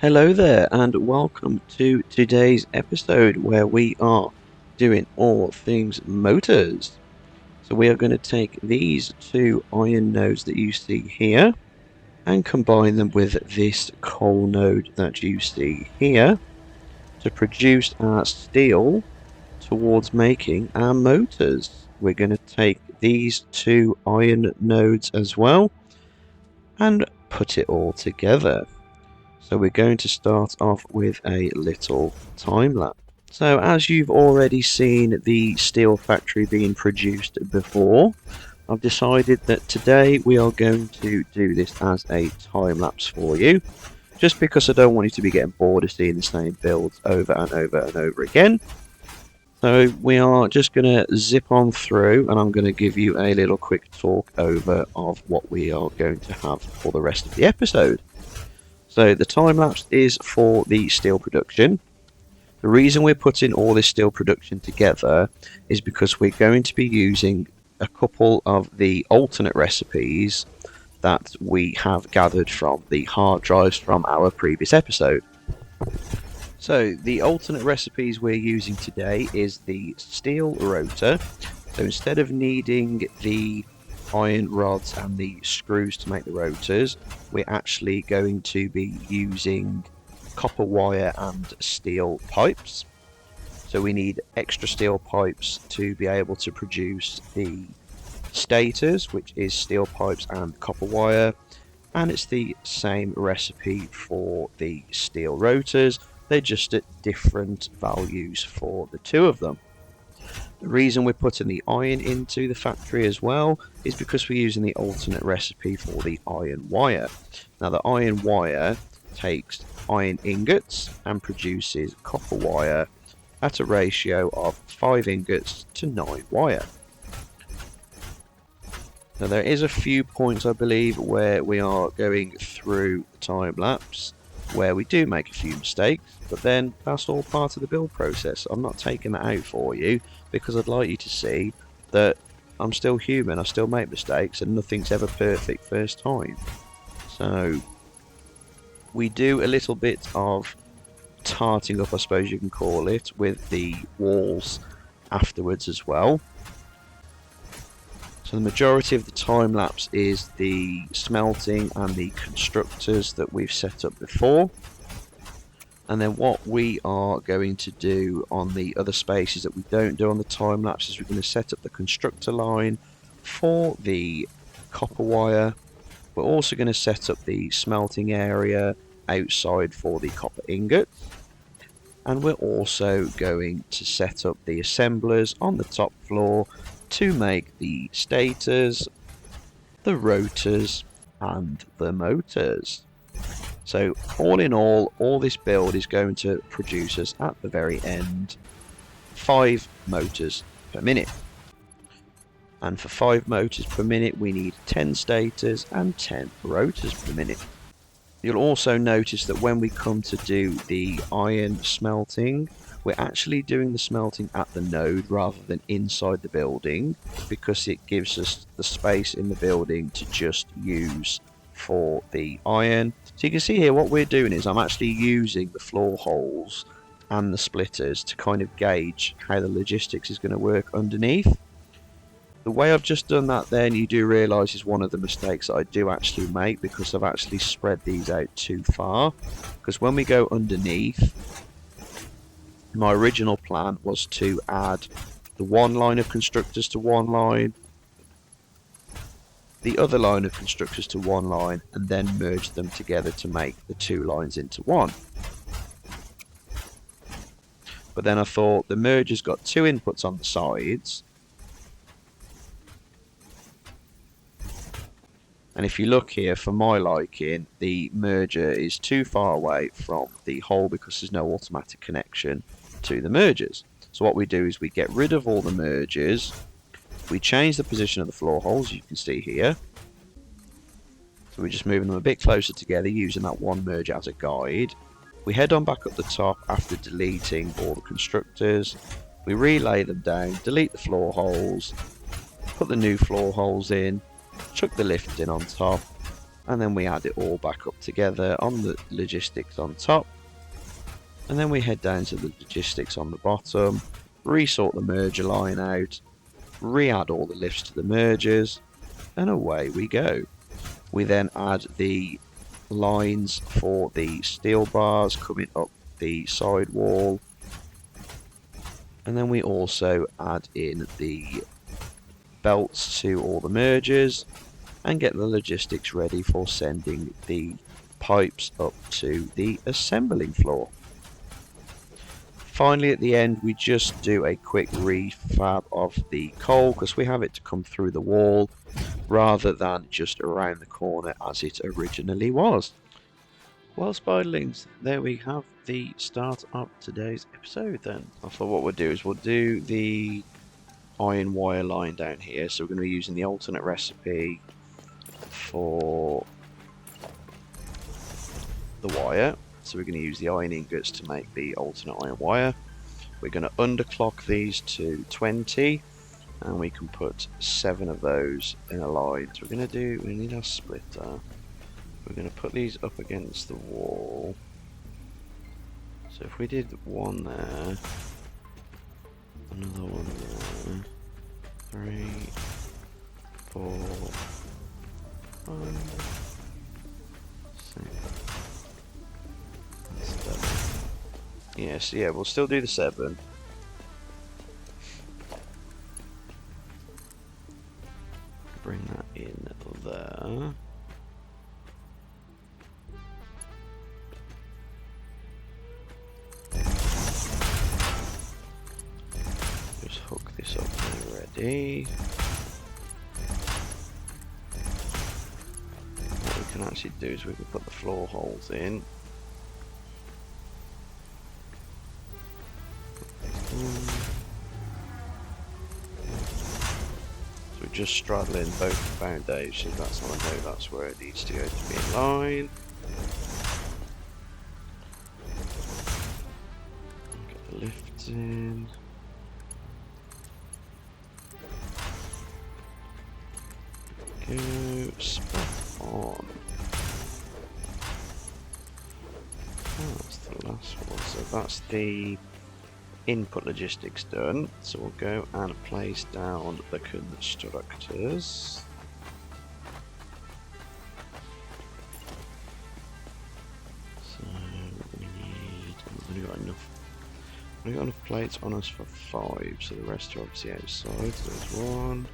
Hello there, and welcome to today's episode where we are doing all things motors. So we are going to take these two iron nodes that you see here and combine them with this coal node that you see here to produce our steel towards making our motors. We're going to take these two iron nodes as well and put it all together. So we're going to start off with a little time lapse. So as you've already seen the steel factory being produced before, I've decided that today we are going to do this as a time lapse for you, just because I don't want you to be getting bored of seeing the same builds over and over and over again. So we are just going to zip on through, and I'm going to give you a little quick talk over of what we are going to have for the rest of the episode. So the time lapse is for the steel production. The reason we're putting all this steel production together is because we're going to be using a couple of the alternate recipes that we have gathered from the hard drives from our previous episode. So the alternate recipes we're using today is the steel rotor. So instead of needing the iron rods and the screws to make the rotors, we're actually going to be using copper wire and steel pipes. So we need extra steel pipes to be able to produce the stators, which is steel pipes and copper wire, and it's the same recipe for the steel rotors. They're just at different values for the two of them. The reason we're putting the iron into the factory as well is because we're using the alternate recipe for the iron wire. Now the iron wire takes iron ingots and produces copper wire at a ratio of 5 ingots to 9 wire. Now there is a few points I believe where we are going through the time lapse where we do make a few mistakes, but then that's all part of the build process. I'm not taking that out for you because I'd like you to see that I'm still human, I still make mistakes, and nothing's ever perfect first time. So we do a little bit of tarting up, I suppose you can call it, with the walls afterwards as well. So the majority of the time lapse is the smelting and the constructors that we've set up before. And then what we are going to do on the other spaces that we don't do on the time lapse is we're going to set up the constructor line for the copper wire. We're also going to set up the smelting area outside for the copper ingots. And we're also going to set up the assemblers on the top floor to make the stators, the rotors, and the motors. So all in all this build is going to produce us at the very end 5 motors per minute. And for 5 motors per minute we need 10 stators and 10 rotors per minute. You'll also notice that when we come to do the iron smelting, we're actually doing the smelting at the node rather than inside the building, because it gives us the space in the building to just use for the iron. So you can see here what we're doing is I'm actually using the floor holes and the splitters to kind of gauge how the logistics is going to work underneath. The way I've just done that then, you do realise, is one of the mistakes that I do actually make, because I've actually spread these out too far. Because when we go underneath, my original plan was to add the one line of constructors to one line, the other line of constructors to one line, and then merge them together to make the 2 lines into one. But then I thought the merger's got 2 inputs on the sides, and if you look here, for my liking, the merger is too far away from the hole because there's no automatic connection to the mergers. So what we do is we get rid of all the mergers, we change the position of the floor holes, you can see here. So we're just moving them a bit closer together using that one merger as a guide. We head on back up the top after deleting all the constructors. We relay them down, delete the floor holes, put the new floor holes in, chuck the lift in on top, and then we add it all back up together on the logistics on top, and then we head down to the logistics on the bottom, resort the merger line out, re-add all the lifts to the mergers, and away we go. We then add the lines for the steel bars coming up the side wall, and then we also add in the belts to all the mergers and get the logistics ready for sending the pipes up to the assembling floor. Finally, at the end, we just do a quick refab of the coal because we have it to come through the wall rather than just around the corner as it originally was. Well, Spiderlings, there we have the start of today's episode then. I thought what we'll do is we'll do the iron wire line down here. So we're going to be using the alternate recipe for the wire. So we're going to use the iron ingots to make the alternate iron wire. We're going to underclock these to 20 and we can put 7 of those in a line. So we need our splitter. We're going to put these up against the wall. So if we did one there, another one there, 3, 4, 5, 6, 7. Yes, yeah, we'll still do the 7. Bring that in there. Just hook this up when ready. What we can actually do is we can put the floor holes in. So we're just straddling both foundations. That's how I know that's where it needs to go to be in line. Get the lifts in. Go spot on. Oh, that's the last one. So that's the input logistics done. So we'll go and place down the constructors. So we've only got enough plates on us for 5. So the rest are obviously outside. So there's 1.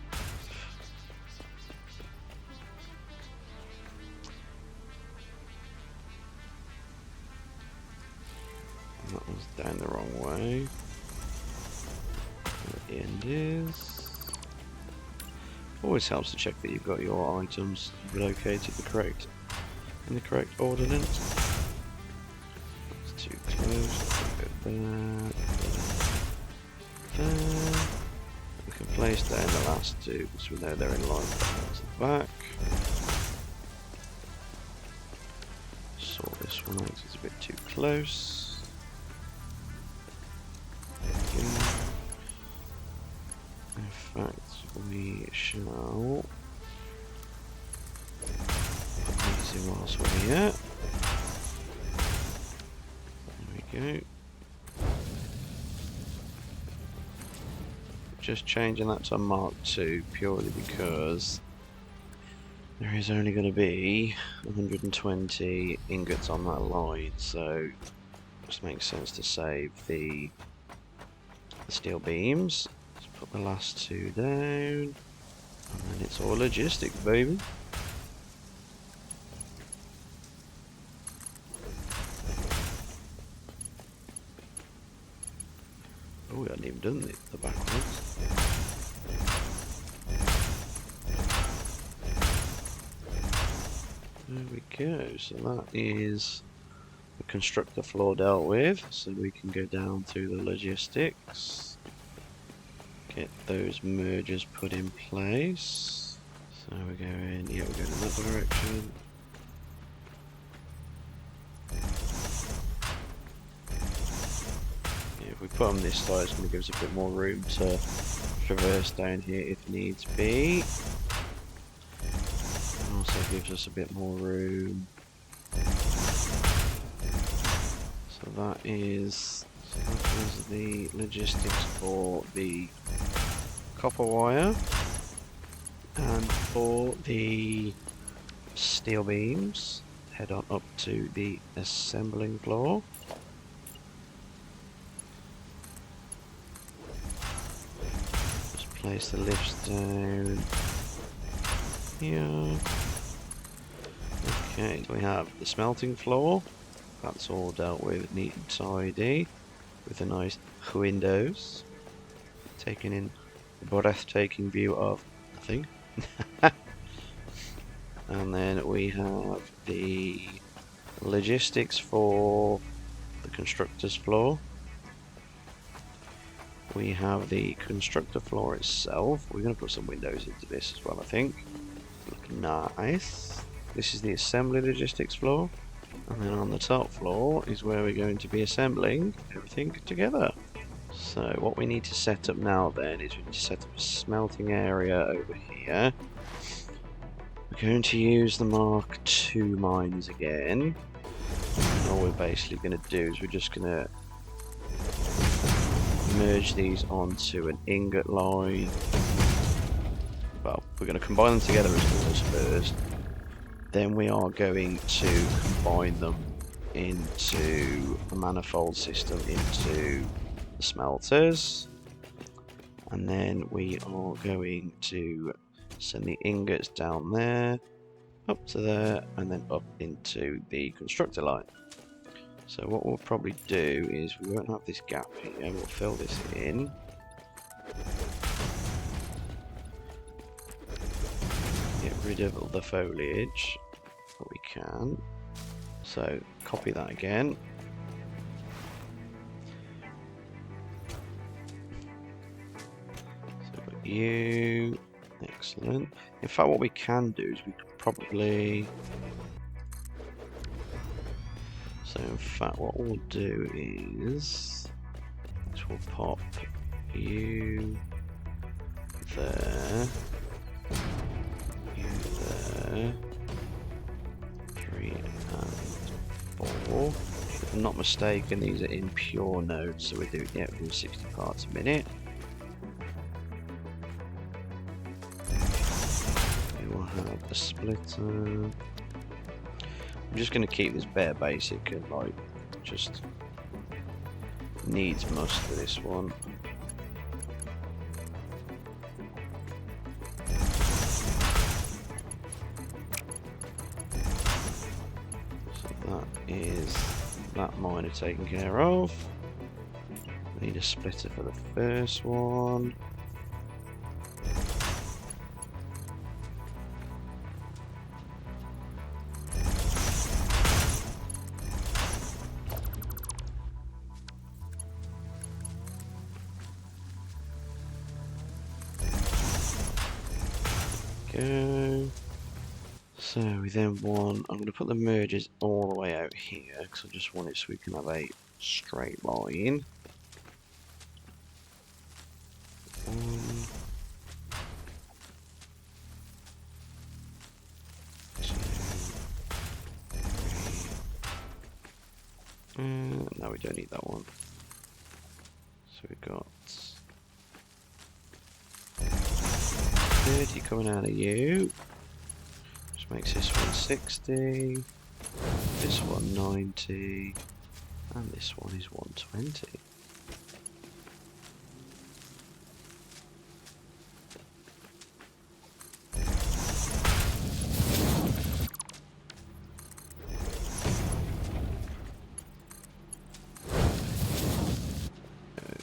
That was down the wrong way. Where the end is. Always helps to check that you've got your items located in the correct ordnance. That's too close. Go there. We can place down the last 2 because we know they're in line with the back. Sort this one out because it's a bit too close. In fact, we shall put these in whilst we're here. There we go. Just changing that to Mark II purely because there is only going to be 120 ingots on that line, so it just makes sense to save the steel beams. Let's put the last 2 down, and then it's all logistics, baby. Oh, we hadn't even done the back ones. There we go. So that is the constructor floor dealt with. So we can go down to the logistics. Get those mergers put in place. So we're going, yeah, we're going in that direction. Yeah, if we put them this side, it's going to give us a bit more room to traverse down here if needs be. And also gives us a bit more room. So that is the logistics for the copper wire, and for the steel beams, head on up to the assembling floor. Just place the lifts down here. Okay, we have the smelting floor. That's all dealt with neat and tidy, with a nice windows, taking in a breathtaking view of nothing. And then we have the logistics for the constructor's floor. We have the constructor floor itself. We're going to put some windows into this as well, I think. Look nice. This is the assembly logistics floor. And then on the top floor is where we're going to be assembling everything together. So what we need to set up now then is we need to set up a smelting area over here. We're going to use the Mark II mines again. And all we're basically going to do is we're just going to merge these onto an ingot line. Well, we're going to combine them together as ores first. Then we are going to combine them into a manifold system into the smelters. And then we are going to send the ingots down there, up to there, and then up into the constructor line. So what we'll probably do is we won't have this gap here, we'll fill this in. Get rid of the foliage that we can. So copy that again. So we've got you. Excellent. In fact, what we can do is we could probably... So in fact, what we'll do is we'll pop you there, you there, 3 and 4. If I'm not mistaken, these are in pure nodes, so we're doing 60 parts a minute. We will have a splitter. I'm just going to keep this bare basic and like just needs must for this one. So that is that miner taken care of. We need a splitter for the first one. Go. So we then want, I'm going to put the mergers all the way out here because I just want it so we can have a straight line. 1, 2, 3. No, we don't need that one. So we've got 30 coming out of you, which makes this one 60, this one 90, and this one is 120.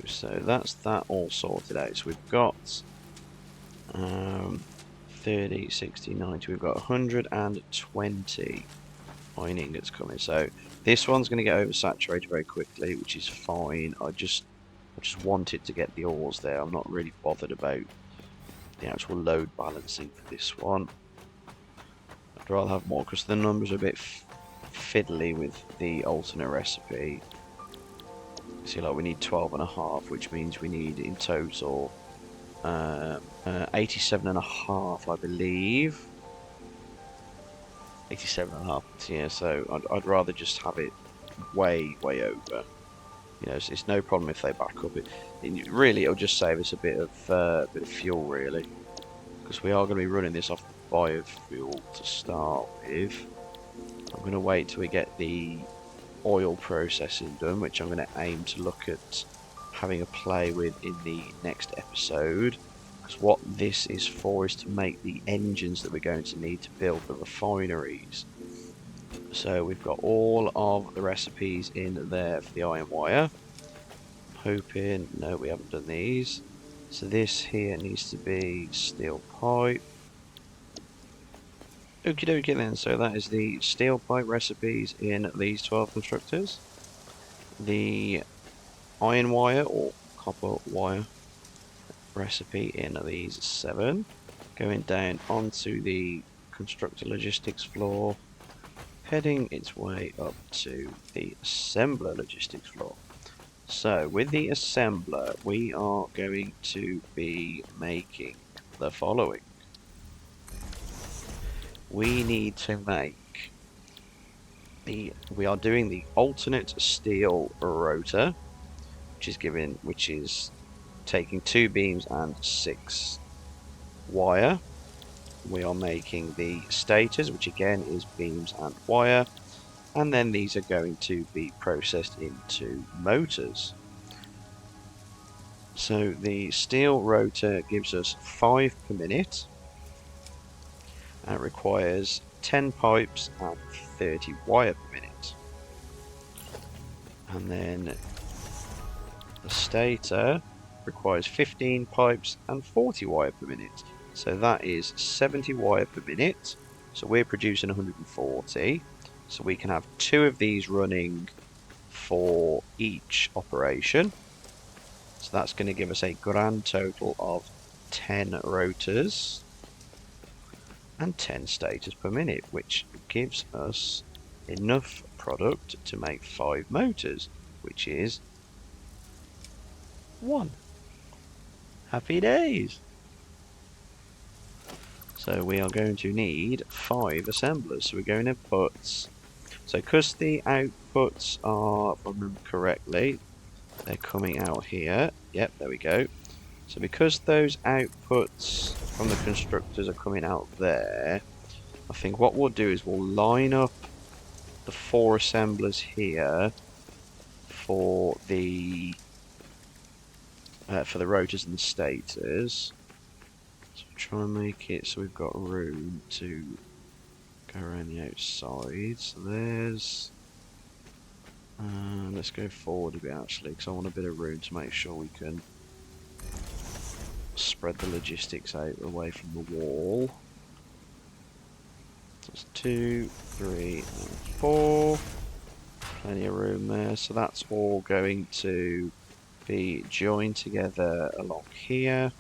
So that's that all sorted out. So we've got 30, 60, 90, we've got 120 iron ingots coming. So this one's going to get oversaturated very quickly, which is fine. I just wanted to get the ores there. I'm not really bothered about the actual load balancing for this one. I'd rather have more because the numbers are a bit fiddly with the alternate recipe. See, like we need 12.5, which means we need in total 87.5, I believe. 87.5. Yeah, so I'd rather just have it way over. You know, it's no problem if they back up. Really, it'll just save us a bit of fuel, really, because we are going to be running this off the biofuel to start with. I'm going to wait till we get the oil processing done, which I'm going to aim to look at having a play with in the next episode. Because what this is for is to make the engines that we're going to need to build the refineries. So we've got all of the recipes in there for the iron wire. I'm hoping, no, we haven't done these. So this here needs to be steel pipe. Okie dokie then, so that is the steel pipe recipes in these 12 constructors. The iron wire or copper wire recipe in these 7. Going down onto the constructor logistics floor, heading its way up to the assembler logistics floor. So with the assembler, we are going to be making the following. We need to make we are doing the alternate steel rotor, which is taking 2 beams and 6 wire. We are making the stators, which again is beams and wire, and then these are going to be processed into motors. So the steel rotor gives us 5 per minute, and it requires 10 pipes and 30 wire per minute. And then the stator requires 15 pipes and 40 wire per minute. So that is 70 wire per minute. So we're producing 140. So we can have 2 of these running for each operation. So that's going to give us a grand total of 10 rotors and 10 stators per minute, which gives us enough product to make 5 motors, which is 1. Happy days! So we are going to need 5 assemblers. So we're going to put... So because the outputs are, if I remember correctly, they're coming out here. Yep, there we go. So because those outputs from the constructors are coming out there, I think what we'll do is we'll line up the 4 assemblers here for the rotors and the stators. So try and make it so we've got room to go around the outside. So there's... let's go forward a bit actually, because I want a bit of room to make sure we can spread the logistics out away from the wall. So that's 2, 3, and 4. Plenty of room there. So that's all going to be joined together along here.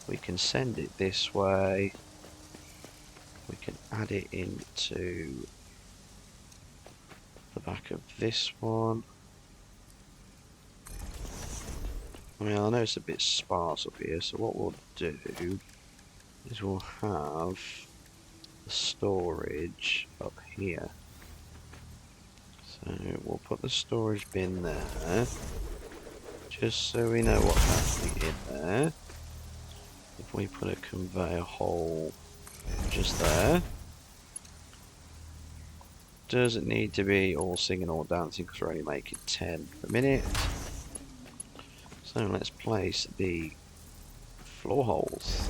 We can send it this way. We can add it into the back of this one. I mean, I know it's a bit sparse up here, so what we'll do is we'll have the storage up here. So we'll put the storage bin there, just so we know what's actually in there. If we put a conveyor hole just there, doesn't need to be all singing or dancing because we're only making 10 per minute. So let's place the floor holes.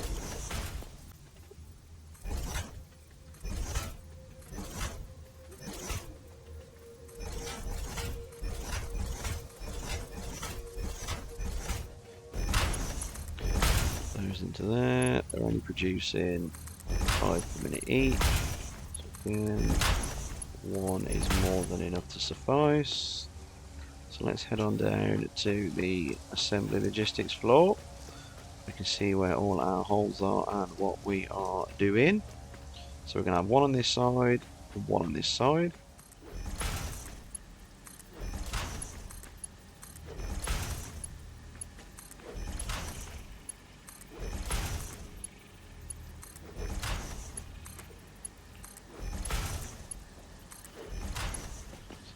Those into there. They're only producing 5 per minute each. So again, 1 is more than enough to suffice. So let's head on down to the assembly logistics floor. We can see where all our holes are and what we are doing. So we're going to have 1 on this side and 1 on this side.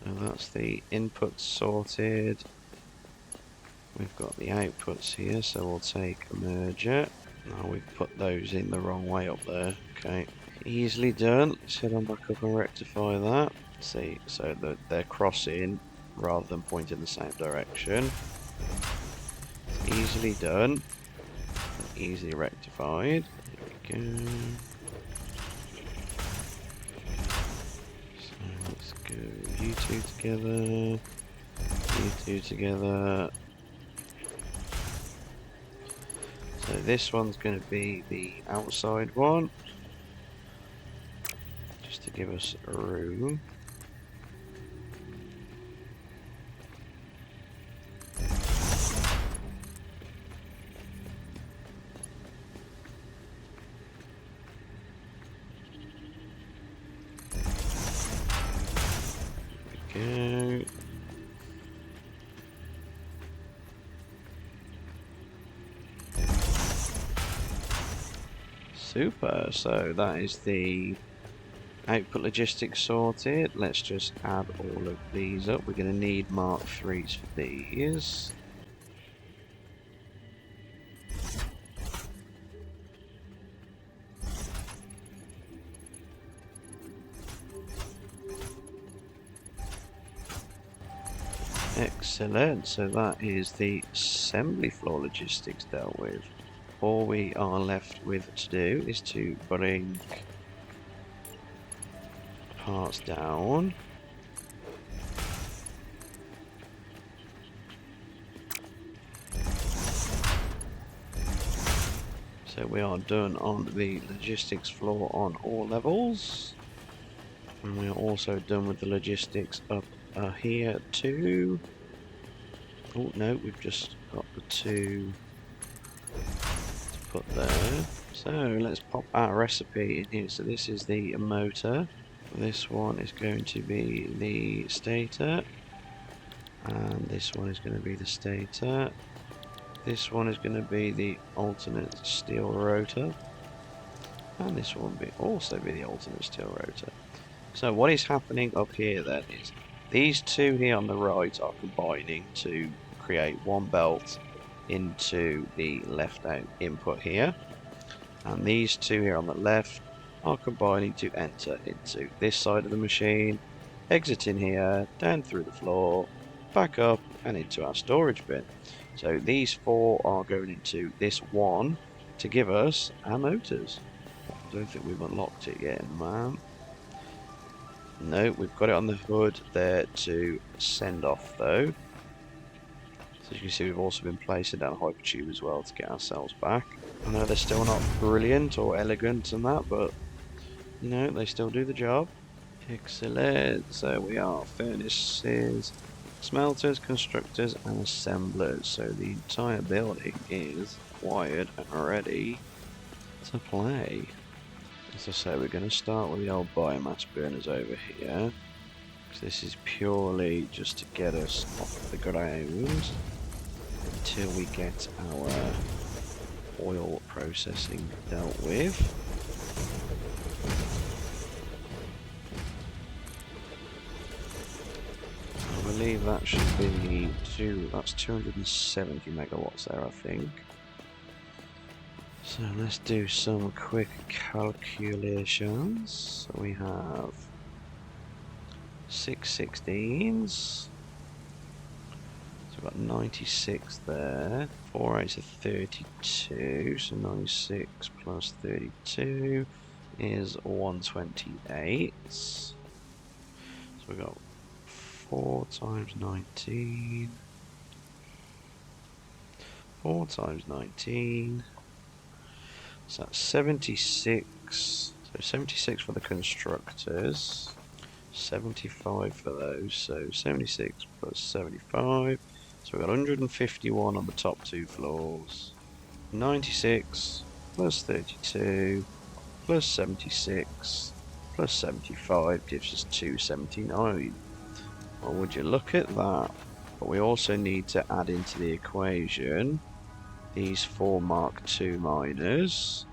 So that's the inputs sorted. We've got the outputs here, so we'll take a merger. Now we've put those in the wrong way up there. Okay, easily done. Let's head on back up and rectify that. See, so that they're crossing rather than pointing the same direction. It's easily done. And easily rectified. There we go. So let's go you two together. You two together. So this one's going to be the outside one, just to give us room. There we go. Super, so that is the output logistics sorted. Let's just add all of these up. We're going to need Mark 3s for these. Excellent, so that is the assembly floor logistics dealt with. All we are left with to do is to bring parts down. So we are done on the logistics floor on all levels. And we are also done with the logistics up here too. Oh no, we've just got the two to put there. So let's pop our recipe in here. So this is the motor. This one is going to be the stator. And this one is going to be the stator. This one is going to be the alternate steel rotor. And this one will also be the alternate steel rotor. So what is happening up here then is these two here on the right are combining to create one belt into the left out input here. And these two here on the left are combining to enter into this side of the machine, exiting here, down through the floor, back up and into our storage bin. So these four are going into this one to give us our motors. I don't think we've unlocked it yet, man. No, we've got it on the hood there to send off though. So as you can see, we've also been placing down a hypertube as well to get ourselves back. I know they're still not brilliant or elegant and that, but you know, they still do the job. Excellent. So we are furnaces, smelters, constructors and assemblers. So the entire building is wired and ready to play. As I say, we're going to start with the old biomass burners over here. So this is purely just to get us off the ground until we get our oil processing dealt with. I believe that should be that's 270 megawatts there, I think. So let's do some quick calculations. So we have 6 16s. So we've got 96 there. 4 8 are 32. So 96 plus 32 is 128. So we've got 4 times 19. 4 times 19. So that's 76. So 76 for the constructors. 75 for those. So 76 plus 75. So we've got 151 on the top two floors. 96 plus 32 plus 76 plus 75 gives us 279. Well, would you look at that? But we also need to add into the equation these 4 Mark II miners.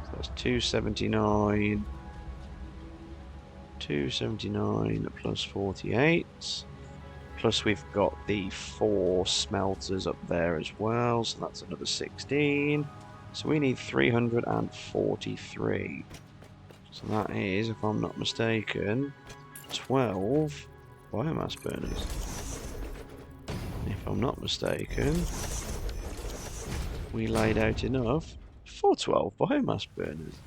So that's 279, 279 plus 48. Plus we've got the 4 smelters up there as well, so that's another 16. So we need 343. So that is, if I'm not mistaken, 12 biomass burners. If I'm not mistaken, we laid out enough for 12 biomass burners.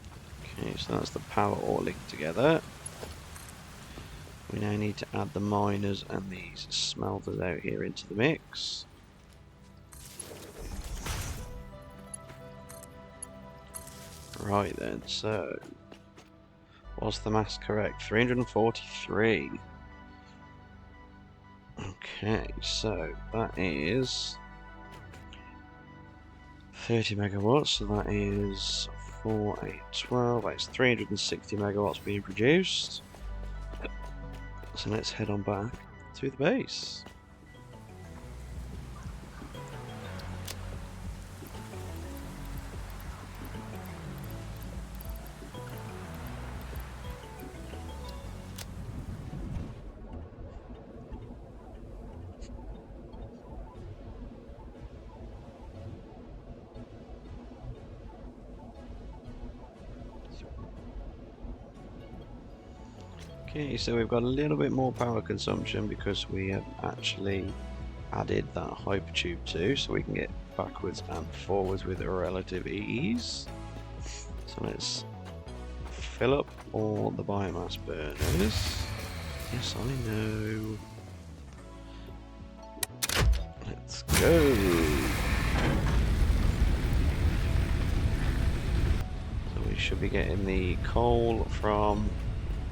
Okay, so that's the power all linked together. We now need to add the miners and these smelters out here into the mix. Right then, so was the mass correct? 343. Okay, so that is 30 megawatts, so that is 4, 8, 12, that's 360 megawatts being produced. So let's head on back to the base. Okay, so we've got a little bit more power consumption because we have actually added that hypertube too, so we can get backwards and forwards with relative ease. So let's fill up all the biomass burners. Yes, I know. Let's go. So we should be getting the coal from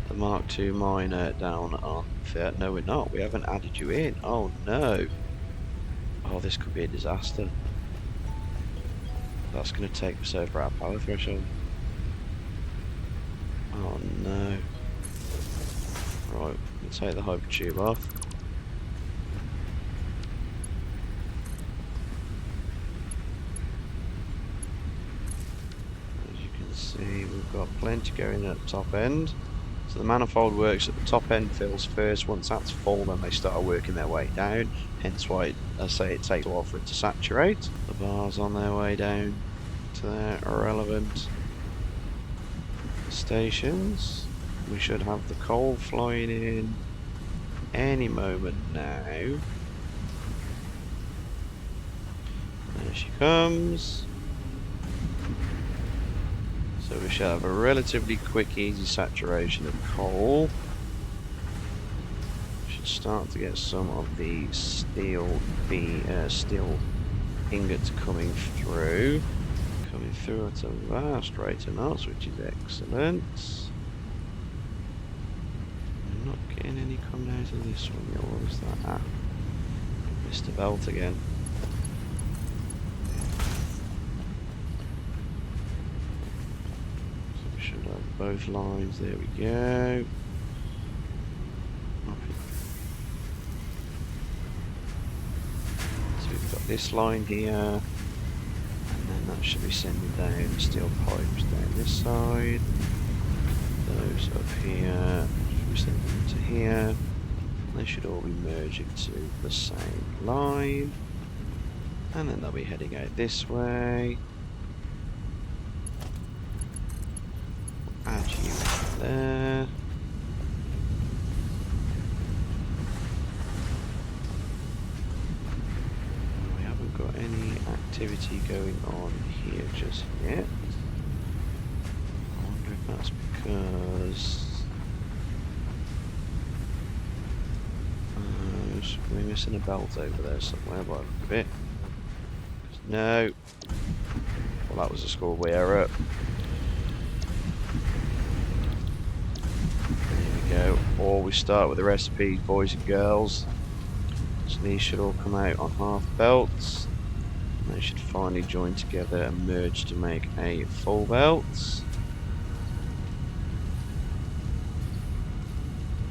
the Mark II miner down on there. No, we're not. We haven't added you in. Oh no. Oh, this could be a disaster. That's going to take us over our power threshold. Oh no. Right, we'll take the hypertube off. As you can see, we've got plenty going at the top end. So the manifold works at the top end, fills first. Once that's full, then they start working their way down. Hence why, I say, it takes a while for it to saturate. The bars on their way down to their irrelevant stations. We should have the coal flying in any moment now. There she comes. So we should have a relatively quick, easy saturation of coal. We should start to get some of the steel ingots coming through. Coming through at a vast rate of knots, which is excellent. I'm not getting any coming out of this one yet. What was that? Ah, missed a belt again. Both lines, there we go. So we've got this line here, and then that should be sending down steel pipes down this side. Those up here should be sending them to here. They should all be merging to the same line, and then they'll be heading out this way. Add you there. We haven't got any activity going on here just yet. I wonder if that's because we're missing a belt over there somewhere by the look of it. No. Well, that was a schoolboy error. Go. Or we start with the recipes, boys and girls. So these should all come out on half belts. And they should finally join together and merge to make a full belt.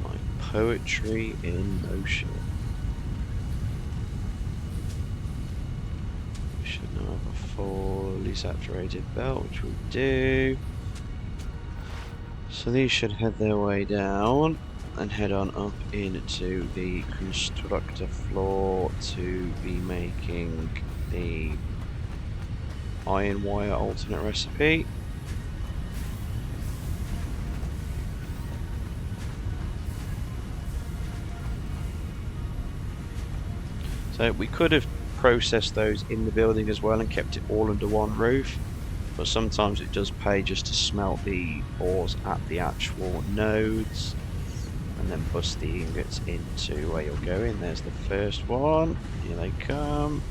Like poetry in motion. We should now have a fully saturated belt, which we do. So So these should head their way down and head on up into the constructor floor to be making the iron wire alternate recipe. So we could have processed those in the building as well and kept it all under one roof, but sometimes it does pay just to smelt the ores at the actual nodes and then bust the ingots into where you're going. There's the first one. Here they come.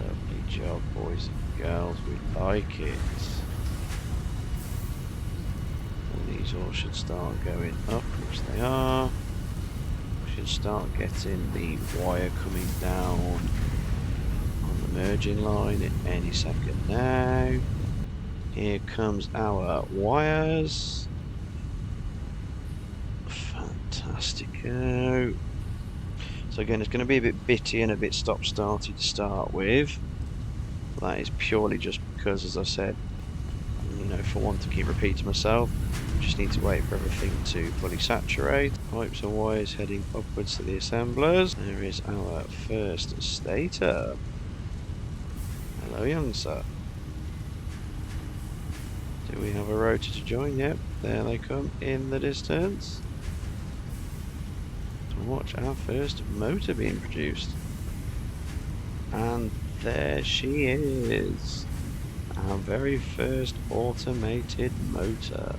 Lovely job, boys and girls. We like it. And these all should start going up, which they are. We should start getting the wire coming down on the merging line at any second now. Here comes our wires. Fantastico. So again, it's going to be a bit bitty and a bit stop-starty to start with. That is purely just because, as I said, you know, for one, to keep repeating myself, just need to wait for everything to fully saturate. Pipes and wires heading upwards to the assemblers. There is our first stator. Hello, young sir. Do we have a rotor to join? Yep, there they come in the distance. To watch our first motor being produced. And there she is. Our very first automated motor.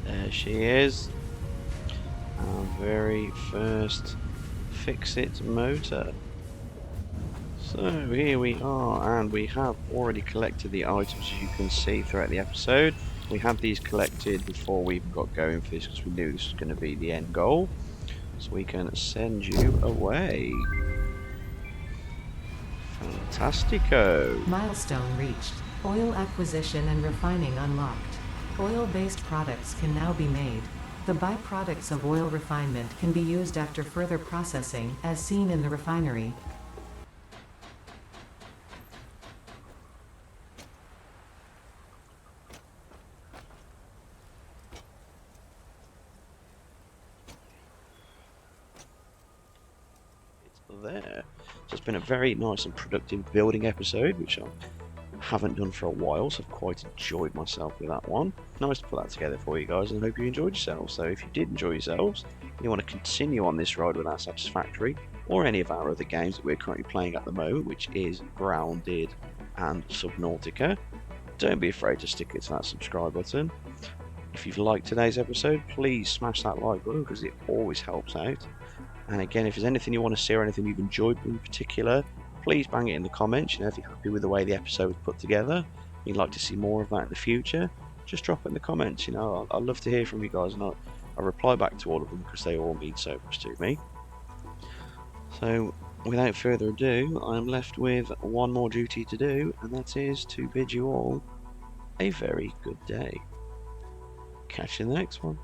There she is. Our very first Ficsit motor. So here we are, and we have already collected the items, as you can see throughout the episode. We had these collected before we even got going for this because we knew this was going to be the end goal. So we can send you away. Fantastico. Milestone reached. Oil acquisition and refining unlocked. Oil-based products can now be made. The byproducts of oil refinement can be used after further processing, as seen in the refinery. There. So it's been a very nice and productive building episode, which I haven't done for a while, so I've quite enjoyed myself with that one. Nice to put that together for you guys, and hope you enjoyed yourselves. So if you did enjoy yourselves, and you want to continue on this ride with our Satisfactory, or any of our other games that we're currently playing at the moment, which is Grounded and Subnautica, don't be afraid to stick it to that subscribe button. If you've liked today's episode, please smash that like button because it always helps out. And again, if there's anything you want to see or anything you've enjoyed in particular, please bang it in the comments. You know, if you're happy with the way the episode was put together, you'd like to see more of that in the future, just drop it in the comments. You know, I'd love to hear from you guys, and I reply back to all of them because they all mean so much to me. So, without further ado, I'm left with one more duty to do, and that is to bid you all a very good day. Catch you in the next one.